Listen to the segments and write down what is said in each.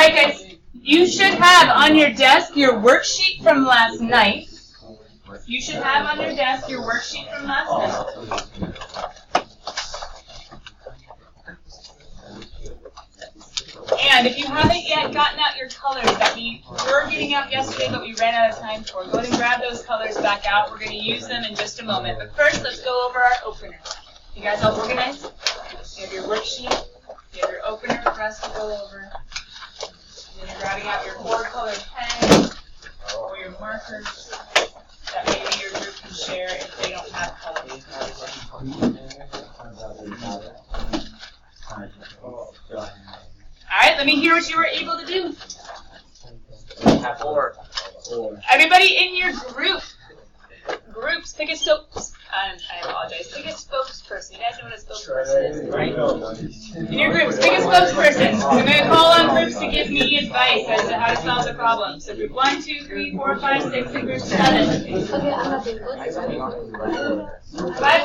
right, guys. You should have on your desk your worksheet from last night. You should have on your desk your worksheet from last night. And if you haven't yet gotten out your colors that we were getting out yesterday but we ran out of time for, go ahead and grab those colors back out. We're going to use them in just a moment. But first, let's go over our opener. You guys all organized? You have your worksheet. You have your opener for us to go over. And then you're grabbing out your 4-color pen or your markers that maybe your group can share if they don't have colors. All right, let me hear what you were able to do. 4. Everybody in your groups, pick a I apologize. Pick a spokesperson. You guys know what a spokesperson is, right? In your groups, pick a spokesperson. I'm going to call on groups to give me advice as to how to solve the problem. So group 1, 2, 3, 4, 5, 6, and group 7. Okay, I'm not big. 5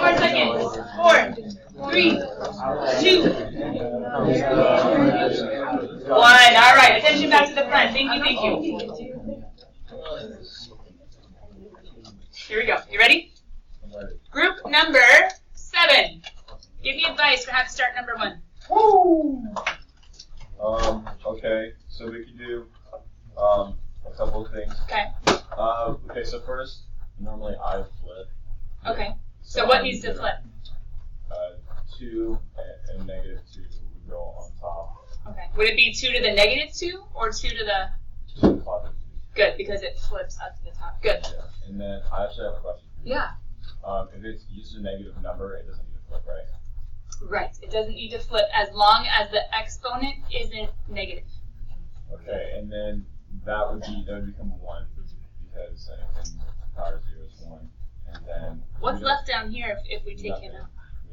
more seconds. 4, 3, 2, 1. All right, attention back to the front. Thank you. Here we go. You ready? Group number 7. Give me advice for how to start number 1. Woo! Okay, so we can do a couple of things. Okay. Okay, so first, normally I flip. Okay. So what needs to flip? 2 and negative 2 would go on top. Okay. Would it be 2 to the negative 2 or 2 to the? 2 to the positive 2. Good, because it flips up to the top. Good. Yeah. And then I actually have a question for you. Yeah. If it's used a negative number, it doesn't need to flip, right? Right. It doesn't need to flip as long as the exponent isn't negative. Okay, and then that would become 1 because anything power 0 is 1. And then what's left down here if we take him out?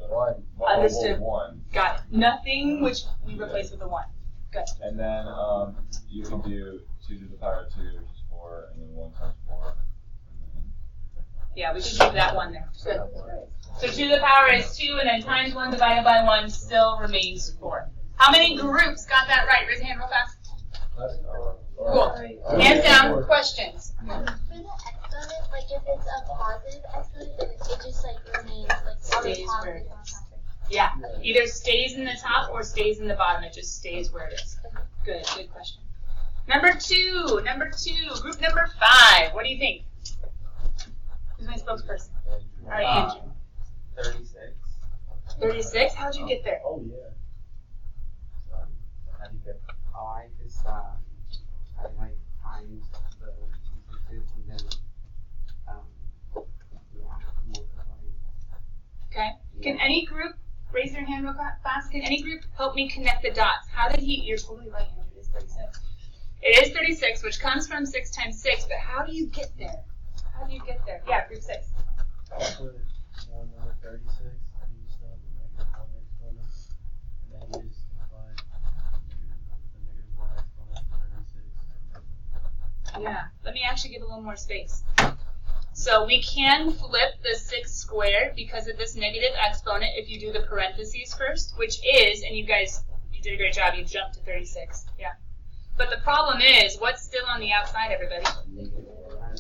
1. Understood. 1. Got it. Nothing which we replace with a 1. Good. And then you can do 2 to the power 2, which is 4, and then 1 times 4. Yeah, we can keep that 1 there. Good. So 2 to the power is 2, and then times 1 divided by 1 still remains 4. How many groups got that right? Raise your hand real fast. Cool. Hands down. Questions? For the exponent, like if it's a positive exponent, then it just like remains like Stays where it is. Yeah. Either stays in the top or stays in the bottom. It just stays where it is. Good. Good question. Number 2. Group number 5. What do you think? Who's my spokesperson? All right, Andrew. 36. 36? How'd you get there? Oh, yeah. How do you get? I just I like times the differences and then multiply. Okay. Can any group raise their hand real fast? Can any group help me connect the dots? How did he? You're totally right, Andrew. It is 36. It is 36, which comes from 6 times 6. But how do you get there? How do you get there? Yeah, group 6. I put 1 over 36, and you start with negative 1 exponent, and then you just divide the negative 1 exponent to 36. Yeah, let me actually give a little more space. So we can flip the 6 squared because of this negative exponent if you do the parentheses first, which is, and you guys, you did a great job, you jumped to 36. Yeah. But the problem is, what's still on the outside, everybody?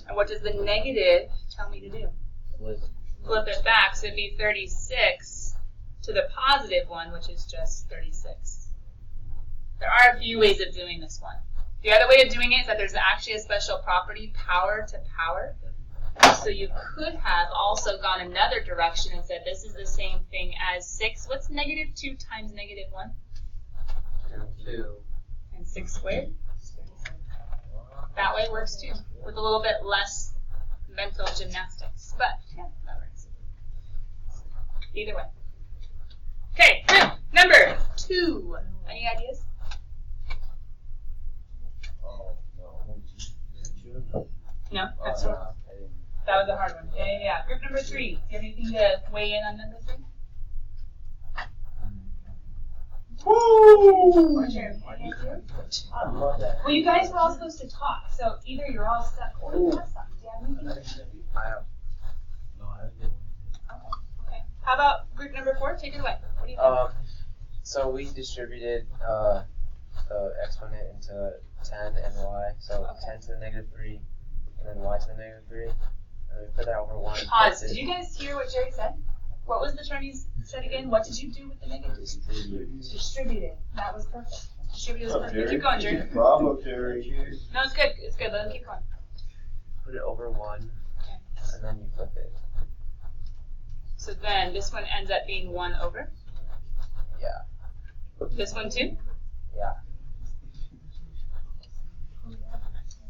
And what does the negative tell me to do? Flip it back, so it'd be 36 to the positive 1, which is just 36. There are a few ways of doing this one. The other way of doing it is that there's actually a special property, power to power. So you could have also gone another direction and said this is the same thing as 6. What's negative 2 times negative 1? 2. And 6 squared? That way works too, with a little bit less mental gymnastics. But yeah, that works. Either way. Okay, group number 2. Any ideas? Oh, no. No? That's right. That was a hard one. Yeah. Group number 3. Do you have anything to weigh in on number 3? Woo! Or share? I love that. Well, you guys were all supposed to talk, so either you're all stuck or you have something. Do you have anything? I have. No, I didn't want to. Okay. How about group number 4? Take it away. What do you think? So we distributed the exponent into 10 and y. So Okay. 10 to the negative 3, and then y to the negative 3. And then we put that over 1. Pause. Did you guys hear what Jerry said? What was the term he said again? What did you do with the negative? Distribute it. That was perfect. Distribute was perfect. Keep going, Jerry. Bravo, Jerry. No, it's good. It's good. Let him keep going. Put it over 1, Okay. and then you flip it. So then this one ends up being 1 over. Yeah. This one too? Yeah.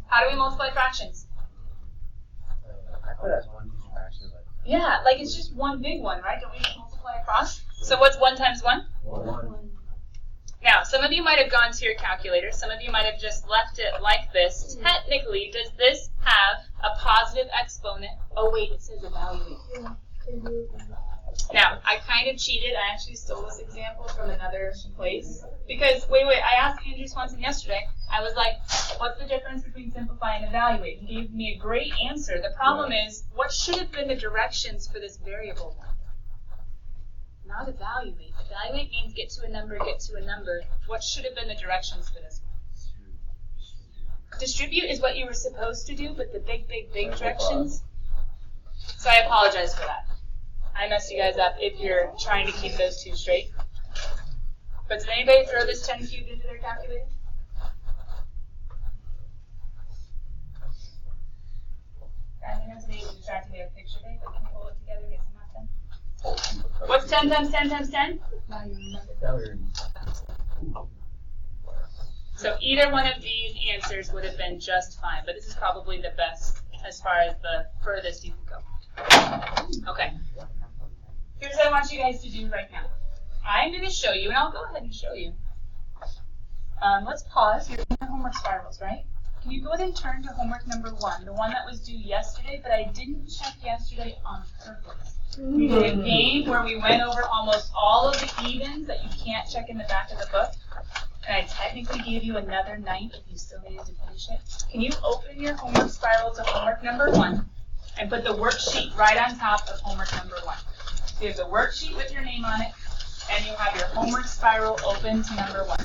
How do we multiply fractions? I put it as one huge fraction, but Yeah, like it's just one big one, right? Don't we just multiply across? So what's 1 times 1? 1. Now, some of you might have gone to your calculator. Some of you might have just left it like this. Technically, does this have a positive exponent? Oh, wait, it says evaluate. Now, I kind of cheated. I actually stole this example from another place. Because, wait, I asked Andrew Swanson yesterday. I was like, what's the difference between simplify and evaluate? He gave me a great answer. The problem is, what should have been the directions for this variable one? Not evaluate. Evaluate means get to a number, get to a number. What should have been the directions for this one? Distribute is what you were supposed to do, but the big directions. So I apologize for that. I messed you guys up if you're trying to keep those two straight. But did anybody throw this 10 cubed into their calculator? Guys, I know today is distracting. We have picture day, but can you hold it together and get some math done? What's 10 times 10 times 10? So either one of these answers would have been just fine, but this is probably the best as far as the furthest you can go. Okay. Here's what I want you guys to do right now. I'm going to show you, and I'll go ahead and show you. Let's pause. You're in your homework spirals, right? Can you go ahead and turn to homework number 1, the one that was due yesterday, but I didn't check yesterday on purpose. We did a game where we went over almost all of the evens that you can't check in the back of the book. And I technically gave you another night if you still needed to finish it. Can you open your homework spiral to homework number 1 and put the worksheet right on top of homework number 1? So you have the worksheet with your name on it, and you have your homework spiral open to number 1.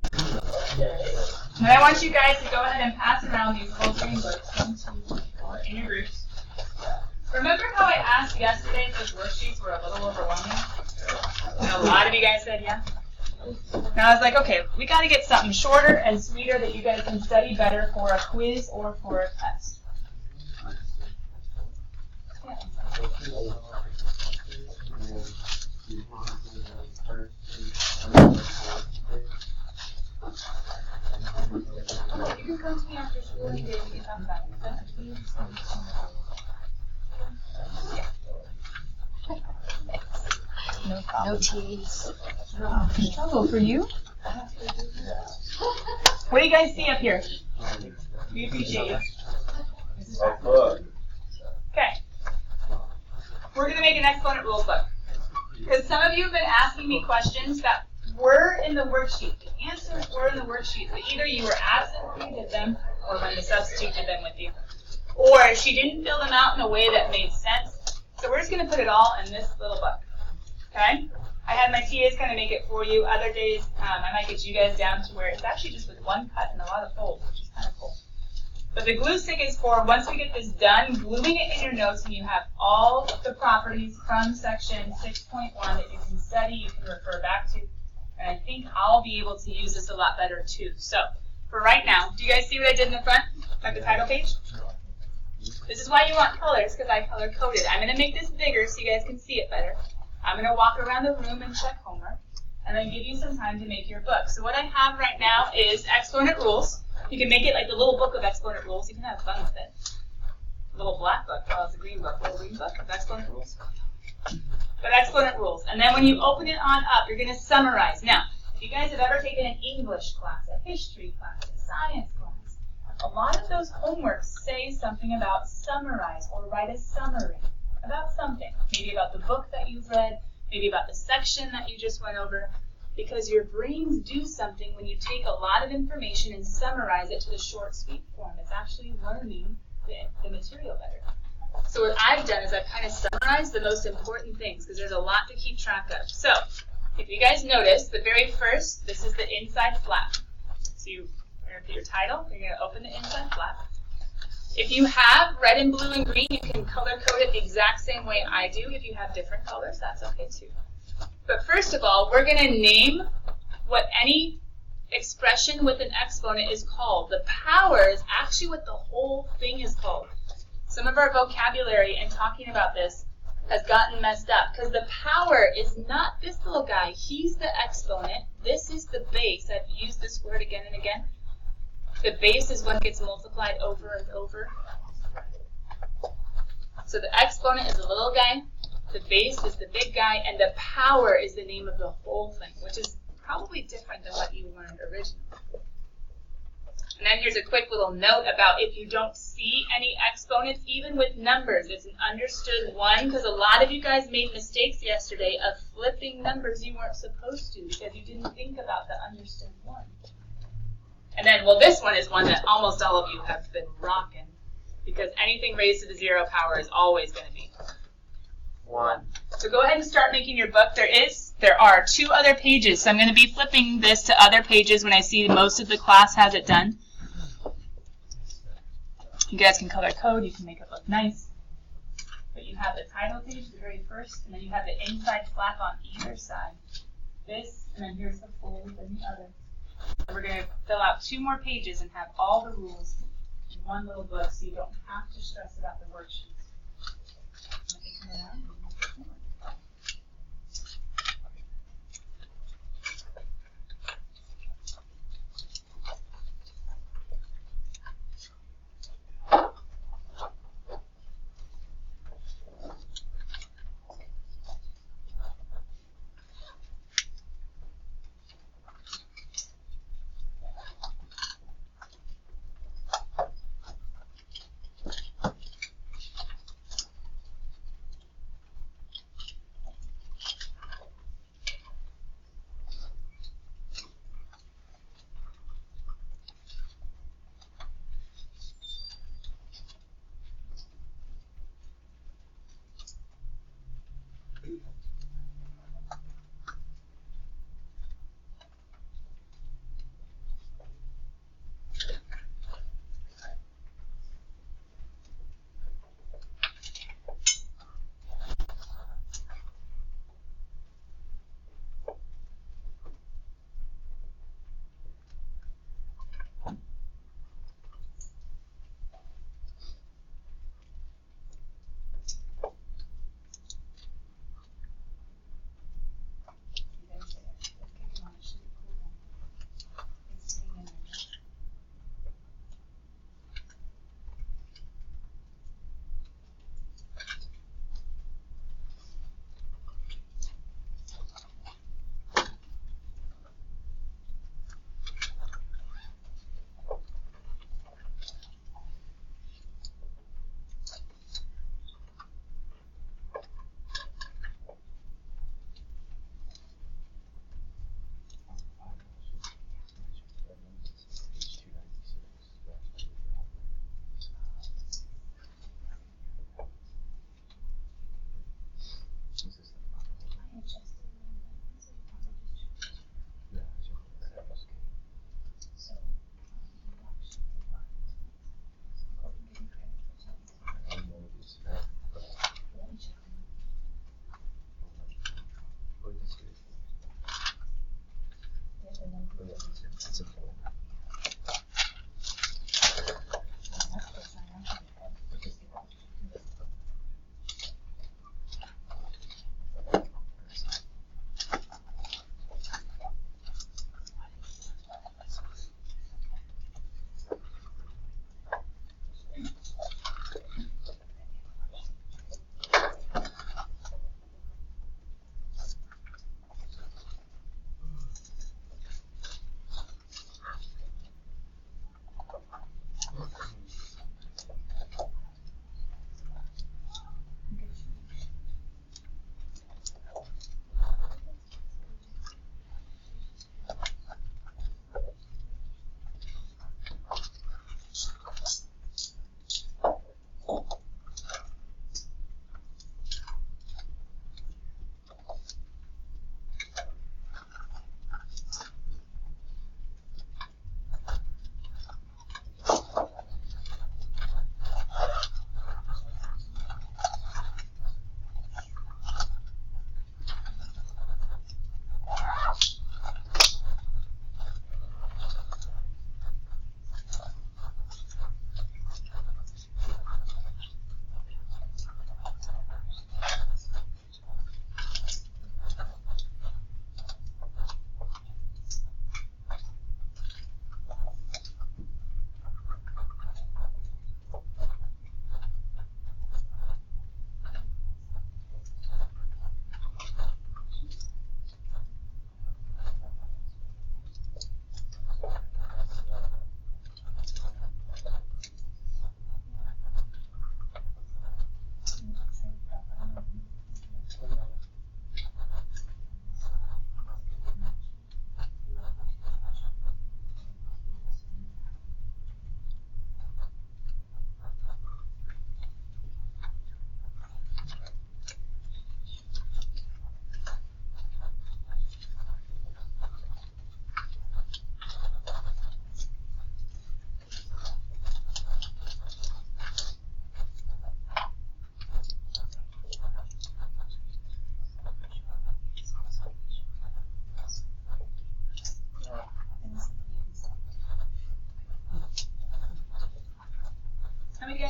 And I want you guys to go ahead and pass around these whole green books, 1, 2, 3, 4, in your groups. Remember how I asked yesterday if those worksheets were a little overwhelming? And a lot of you guys said yeah. Now I was like, okay, we got to get something shorter and sweeter that you guys can study better for a quiz or for a test. You can come to me after school and we can talk about it. No problem. No teas. Struggle for you. What do you guys see up here? We appreciate you. Okay. We're going to make an exponent rules book. Because some of you have been asking me questions that were in the worksheet. The answers were in the worksheet, but either you were absent when you did them, or when the substitute did them with you. Or she didn't fill them out in a way that made sense. So we're just going to put it all in this little book. Okay? I had my TAs kind of make it for you. Other days, I might get you guys down to where it's actually just with one cut and a lot of folds, which is kind of cool. But the glue stick is for, once we get this done, gluing it in your notes, and you have all the properties from section 6.1 that you can study, you can refer back to. And I think I'll be able to use this a lot better too. So, for right now, do you guys see what I did in the front, like the title page? This is why you want colors, because I color coded. I'm going to make this bigger so you guys can see it better. I'm going to walk around the room and check homework, and then give you some time to make your book. So what I have right now is exponent rules. You can make it like the little book of exponent rules. You can have fun with it. A little black book. Well, it's a green book. A little green book of exponent rules. But exponent rules. And then when you open it on up, you're going to summarize. Now, if you guys have ever taken an English class, a history class, a science class, a lot of those homeworks say something about summarize or write a summary about something. Maybe about the book that you've read, maybe about the section that you just went over. Because your brains do something when you take a lot of information and summarize it to the short, sweet form. It's actually learning the material better. So what I've done is I've kind of summarized the most important things because there's a lot to keep track of. So if you guys notice, the very first, this is the inside flap. So So you're going to put your title. You're going to open the inside flap. If you have red and blue and green, you can color code it the exact same way I do. If you have different colors, that's okay too. But first of all, we're going to name what any expression with an exponent is called. The power is actually what the whole thing is called. Some of our vocabulary and talking about this has gotten messed up because the power is not this little guy. He's the exponent. This is the base. I've used this word again and again. The base is what gets multiplied over and over. So the exponent is the little guy, the base is the big guy, and the power is the name of the whole thing, which is probably different than what you learned originally. And then here's a quick little note about if you don't see any exponents, even with numbers, it's an understood one, because a lot of you guys made mistakes yesterday of flipping numbers you weren't supposed to because you didn't think about the understood one. And then, well, this one is one that almost all of you have been rocking, because anything raised to the 0 power is always going to be 1. So go ahead and start making your book. There are 2 other pages, so I'm going to be flipping this to other pages when I see most of the class has it done. You guys can color code, you can make it look nice. But you have the title page, the very first, and then you have the inside flap on either side. This, and then here's the fold and the other. So we're going to fill out 2 more pages and have all the rules in one little book so you don't have to stress about the worksheets.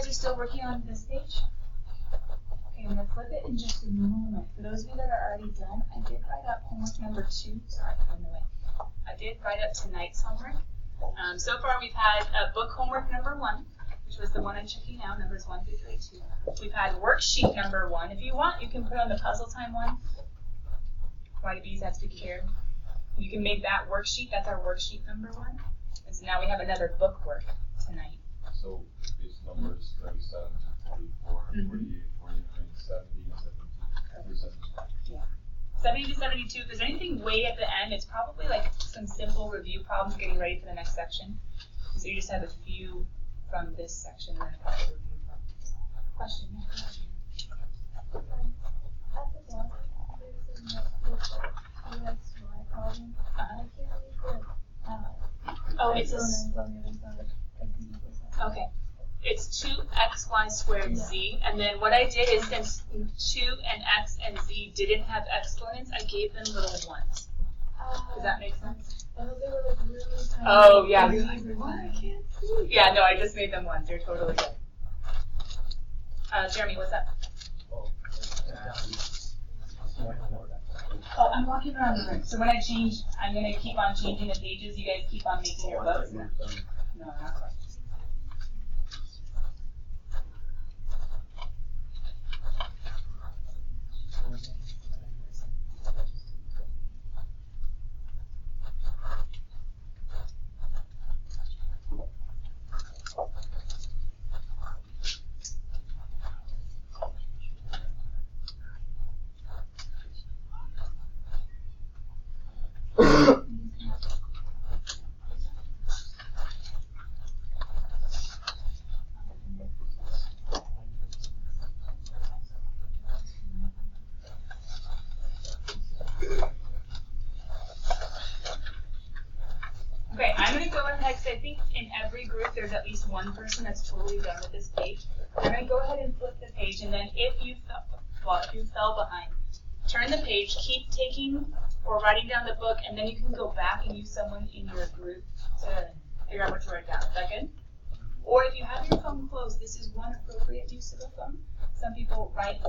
are still working on this page? Okay, I'm gonna flip it in just a moment. For those of you that are already done, I did write up homework number 2. Sorry, I'm in the way. I did write up tonight's homework. So far we've had book homework number 1, which was the one I'm checking now, numbers 1 through 32. We've had worksheet number 1. If you want, you can put on the puzzle time one. Why do bees have to be cared? You can make that worksheet. That's our worksheet number 1. And so now we have another book work tonight. So these numbers 37, 44, 48, 49, 70, 72, 72. Yeah. 70 to 72. If there's anything way at the end, it's probably like some simple review problems getting ready for the next section. So you just have a few from this section and then a couple of review problems. Question? At the bottom, there's a UXY problem. I can't read the Oh, it's exponents on the other side. Like the equal sign. okay. It's 2xy squared z, and then what I did is since 2 and x and z didn't have exponents, I gave them little ones. Does that make sense? I thought they were like really tiny. Oh yeah, you're like, what? I can't see. Yeah, no, I just made them ones. You're totally good. Jeremy, what's up? Oh, I'm walking around the room. So when I change, I'm gonna keep on changing the pages. You guys keep on making your books. No, not quite. Okay, I'm going to go ahead, because I think in every group there's at least one person that's totally done with this page. I'm going to go ahead and flip the page, and then if you fell behind, turn the page, keep taking or writing down the book, and then you can go back and use someone in your group to figure out what to write down. Is that good? Or if you have your phone closed, this is one appropriate use of a phone. Some people write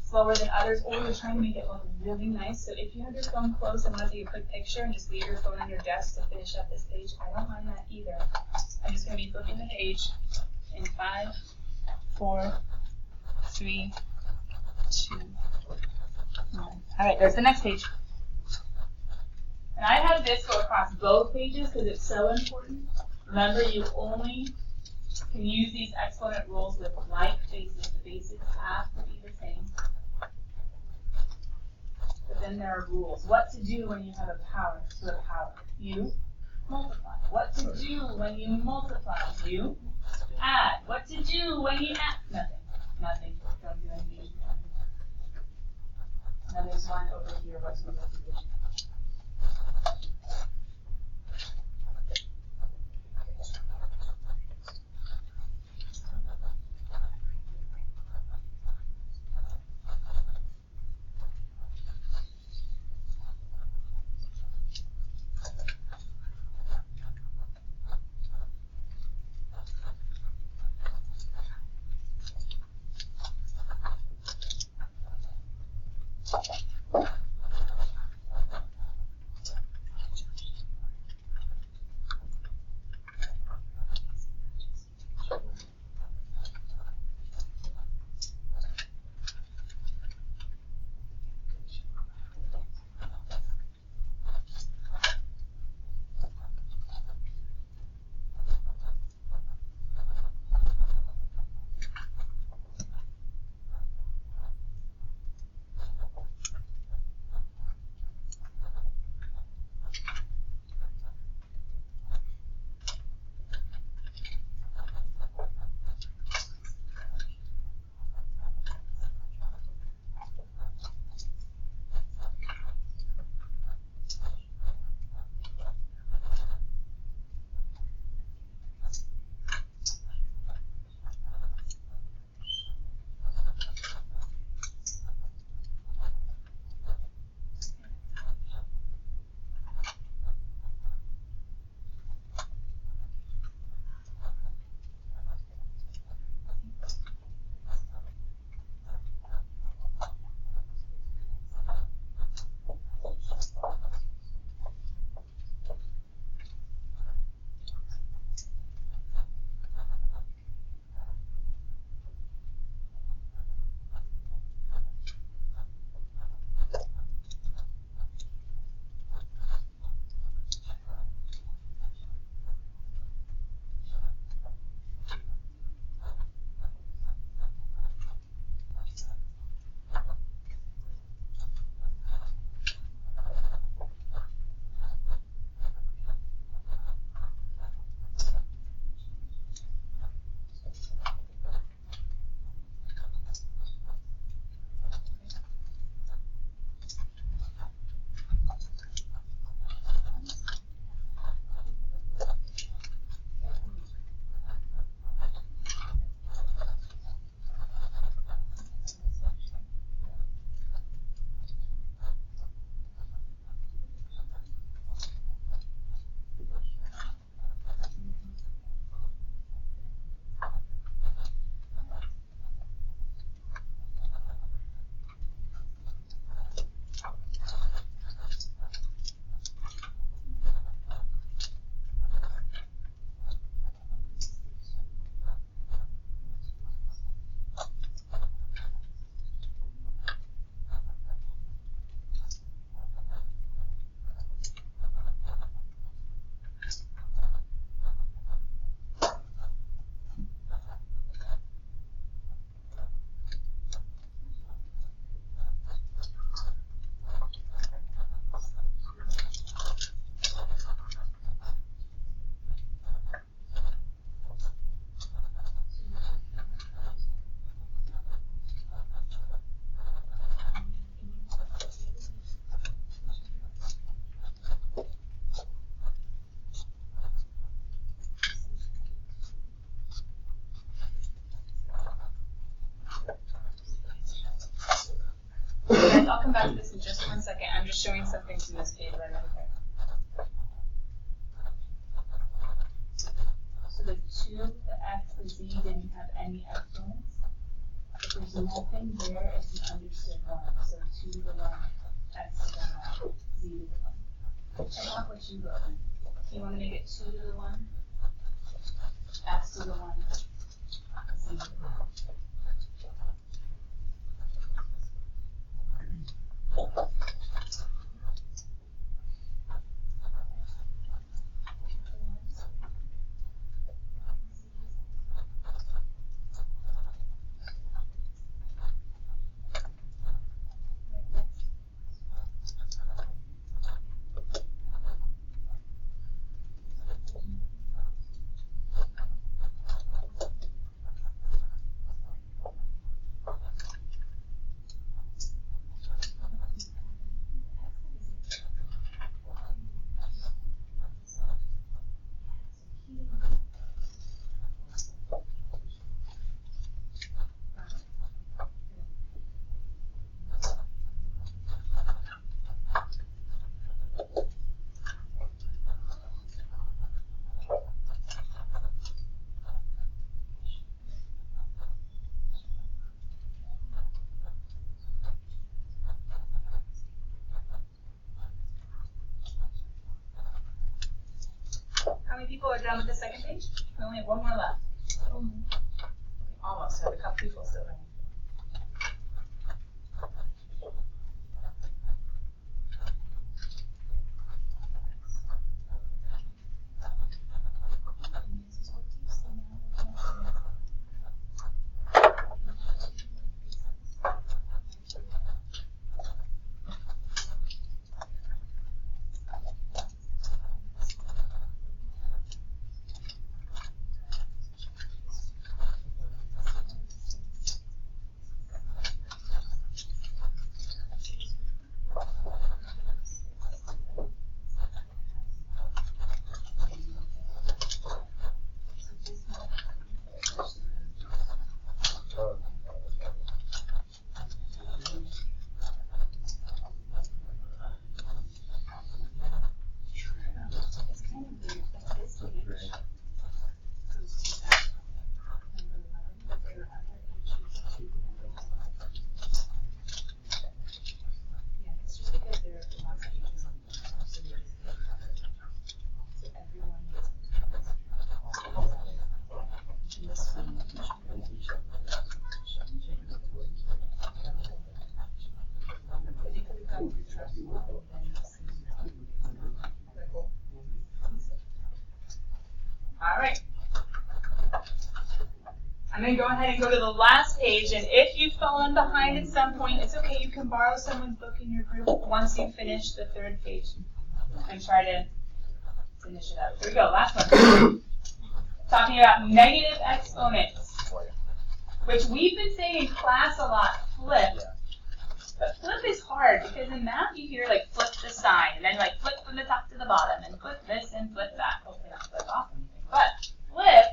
slower than others, or you're trying to make it look really nice. So if you have your phone closed and want to take a quick picture and just leave your phone on your desk to finish up this page, I don't mind that either. I'm just going to be flipping the page in 5, 4, 3, 2, 1. All right, there's the next page. And I have this go across both pages because it's so important. Remember, you only can use these exponent rules with like bases. The bases have to be the same. But then there are rules. What to do when you have a power to a power? You multiply. What to do when you multiply? You add. What to do when you add? Nothing. Nothing. Don't do anything. Now there's one over here. What's the multiplication? back to this in just 1 second. I'm just showing something to this page right over here. So the 2, the x, the z didn't have any exponents. If there's nothing there, it's an understood 1. So 2 to the 1, x to the 1, z to the 1. I want what you wrote. You want to make it 2 to the 1, x to the 1, z to the 1. How many people are done with the second page? We only have one more left. Almost. I have a couple people still writing. All right. I'm going to go ahead and go to the last page, and if you've fallen behind at some point, it's okay. You can borrow someone's book in your group once you finish the 3rd page and try to finish it up. Here we go, last one. Talking about negative exponents, which we've been saying in class a lot, flip. But flip is hard because in math you hear like flip the sign, and then like flip from the top to the bottom, and flip this and flip that. Hopefully not flip off anything. But flip,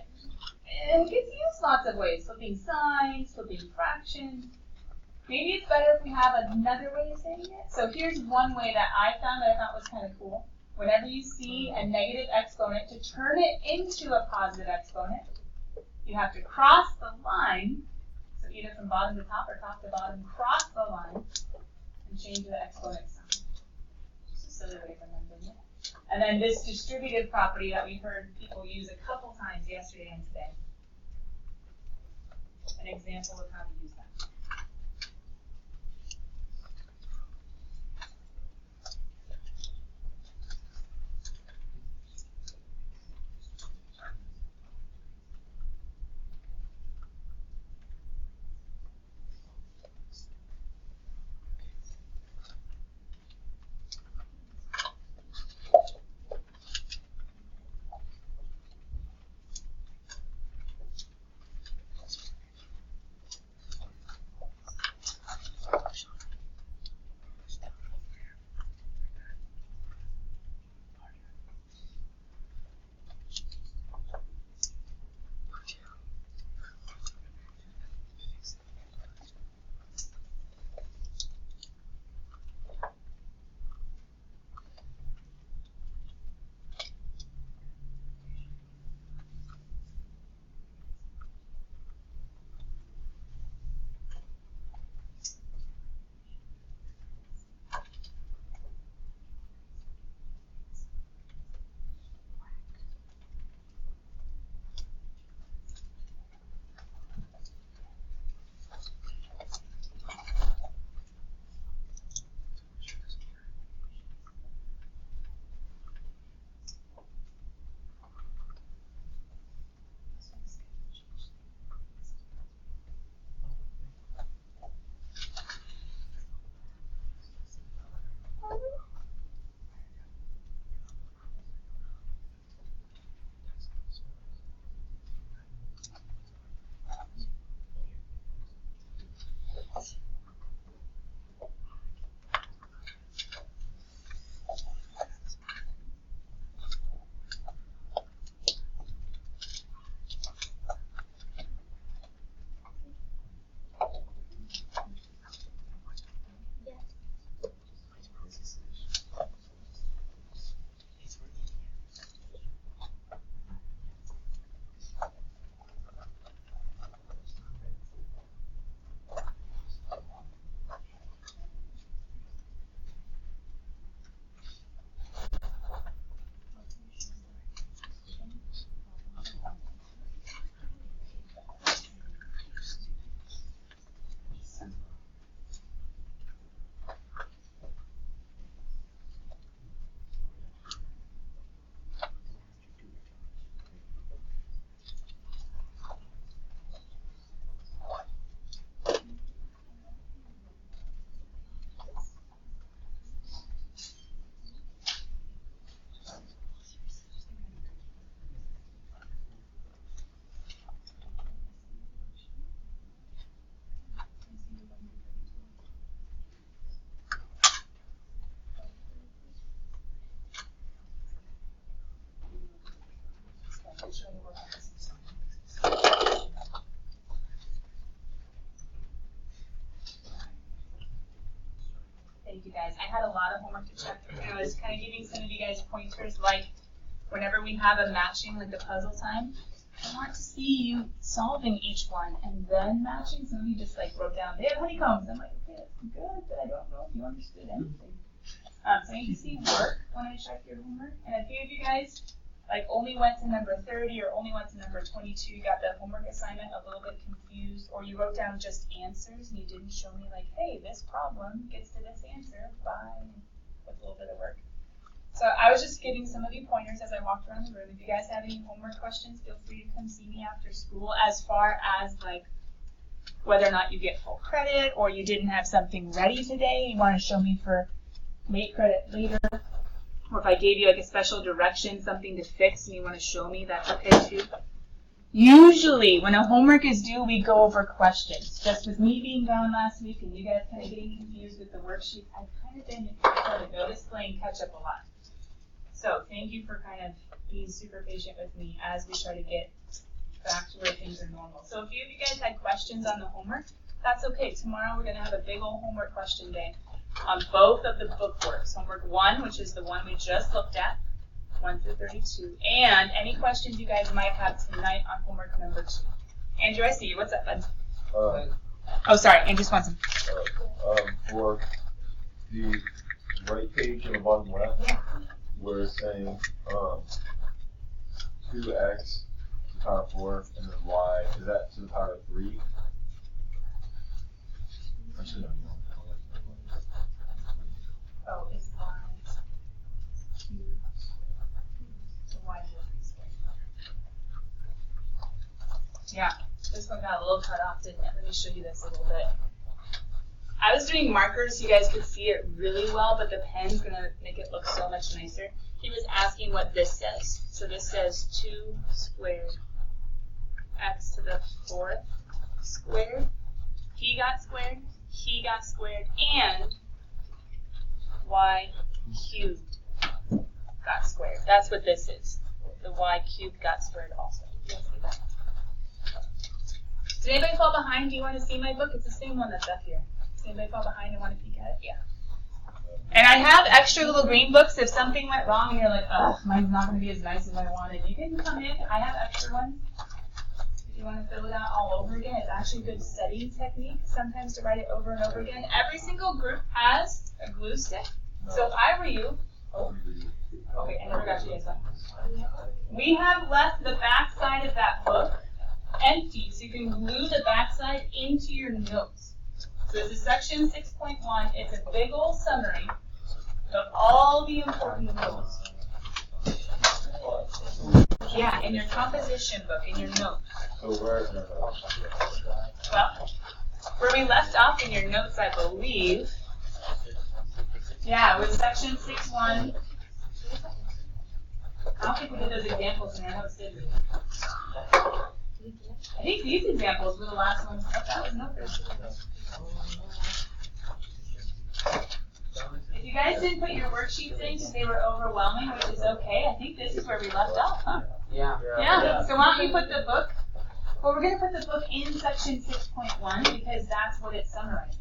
it gets used lots of ways. Flipping signs, flipping fractions. Maybe it's better if we have another way of saying it. So here's one way that I found that I thought was kind of cool. Whenever you see a negative exponent, to turn it into a positive exponent, you have to cross the line. So either from bottom to top or top to bottom, cross the line and change the exponent sign. Just a silly way of remembering it. And then this distributive property that we heard people use a couple times yesterday and today. An example of how to use that. Thank you guys. I had a lot of homework to check through. I was kind of giving some of you guys pointers, like whenever we have a matching, like a puzzle time, I want to see you solving each one and then matching. Some of you just like wrote down, they have honeycombs. I'm like, okay, that's good, but I don't know if you understood anything. So I need to see work when I check your homework. And a few of you guys like only went to number 30 or only went to number 22. You got the homework assignment a little bit confused, or you wrote down just answers and you didn't show me like, hey, this problem gets to this answer by with a little bit of work. So I was just giving some of you pointers as I walked around the room. If you guys have any homework questions, feel free to come see me after school. As far as like whether or not you get full credit or you didn't have something ready today, you want to show me for late credit later, or if I gave you like a special direction, something to fix, and you want to show me, that's okay too. Usually when a homework is due, we go over questions. Just with me being gone last week and you guys kind of getting confused with the worksheet, I've kind of been, if you started to notice, playing catch up a lot. So thank you for kind of being super patient with me as we try to get back to where things are normal. So if you guys had questions on the homework, that's okay. Tomorrow we're going to have a big old homework question day on both of the book works. Homework 1, which is the one we just looked at, 1 through 32, and any questions you guys might have tonight on homework number 2. Andrew, I see you. What's up, bud? Oh, sorry. Andrew Swanson. For the right page in the bottom left, where it's saying 2x to the power of 4 and then y, is that to the power of 3? I should know. Oh, it's y cubed. So y is 3 squared. Yeah, this one got a little cut off, didn't it? Let me show you this a little bit. I was doing markers so you guys could see it really well, but the pen's going to make it look so much nicer. He was asking what this says. So this says 2 squared x to the 4th squared. He got squared, and y cubed got squared. That's what this is. The y cubed got squared also. You guys see that? Did anybody fall behind? Do you want to see my book? It's the same one that's up here. Does anybody fall behind and want to peek at it? Yeah. And I have extra little green books. If something went wrong and you're like, ugh, mine's not going to be as nice as I wanted, you can come in. I have extra ones. If you want to fill it out all over again, it's actually a good studying technique sometimes to write it over and over again. Every single group has a glue stick. So if I were you, okay, I never got you guys that. We have left the back side of that book empty, so you can glue the back side into your notes. So this is section 6.1. It's a big old summary of all the important rules. Yeah, in your composition book, in your notes. So where? Well, where we left off in your notes, I believe. Yeah, it was section 6.1. I don't think we did those examples in our notes, did we? I think these examples were the last ones. I thought that was numbers. If you guys didn't put your worksheets in because they were overwhelming, which is okay, I think this is where we left off, huh? Yeah. So why don't you put the book? Well, we're going to put the book in section 6.1 because that's what it's summarizing.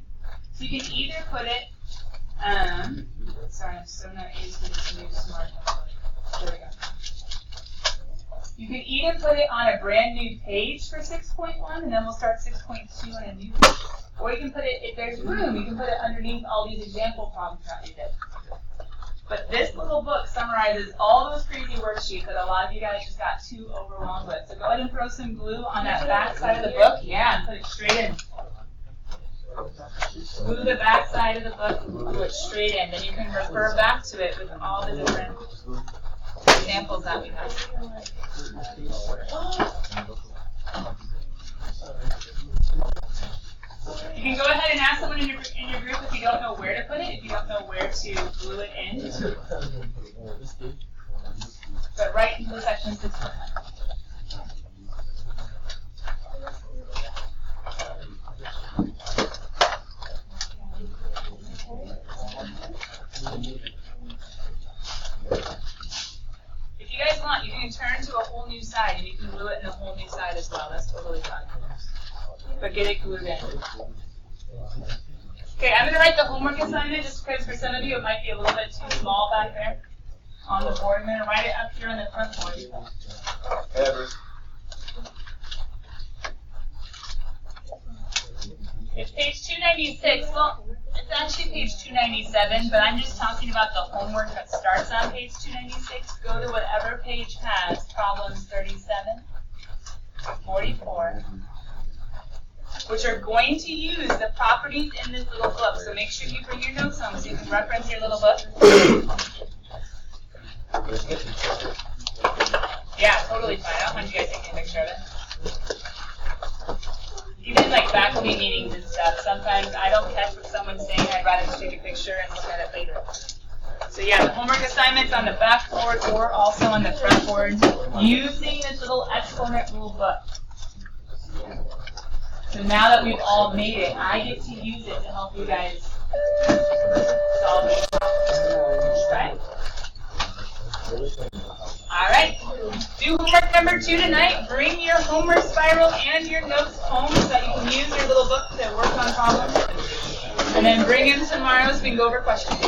So you can either put it, sorry, I'm so not used to this new smart. There we go. You can either put it on a brand new page for 6.1, and then we'll start 6.2 on a new page. Or you can put it, if there's room, you can put it underneath all these example problems that you did. But this little book summarizes all those crazy worksheets that a lot of you guys just got too overwhelmed with. So go ahead and throw some glue on that back side of the book. Yeah, and put it straight in. Glue the back side of the book and glue it straight in. Then you can refer back to it with all the different examples that we have. You can go ahead and ask someone in your group if you don't know where to put it, if you don't know where to glue it in. But right into the section 6.1. If you guys want, you can turn to a whole new new side, and you can glue it in a whole new side as well. That's totally fine. But get it glued in. Okay, I'm going to write the homework assignment just because for some of you it might be a little bit too small back there on the board. I'm going to write it up here on the front board. It's page 296. Well, it's actually page 297, but I'm just talking about the homework that starts on page 296. Go to whatever page has problems 37, 44, which are going to use the properties in this little book. So make sure you bring your notes home so you can reference your little book. Yeah, totally fine. I don't mind you guys taking a picture of it. Even like faculty meetings and stuff, sometimes I don't catch what someone's saying. I'd rather just take a picture and look at it later. So yeah, the homework assignment's on the back board or also on the front board using this little exponent rule book. So now that we've all made it, I get to use it to help you guys solve the problem. Right? All right. Do homework number 2 tonight. Bring your homework spiral and your notes home so that you can use your little book to work on problems. And then bring in tomorrow so we can go over questions.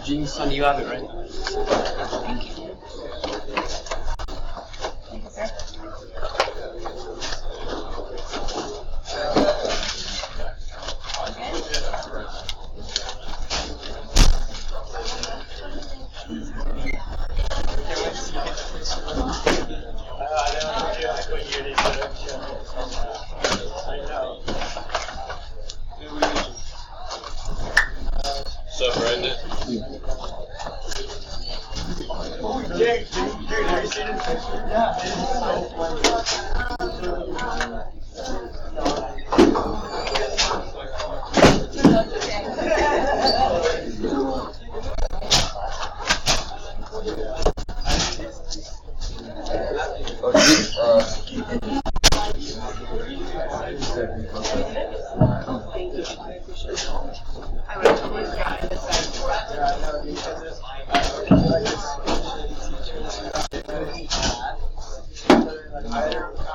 Genius son, you have it, right? Thank you. Thank you, sir. What's up, Brandon? Dude, have you seen his picture? Yeah. I would have totally forgotten this side. I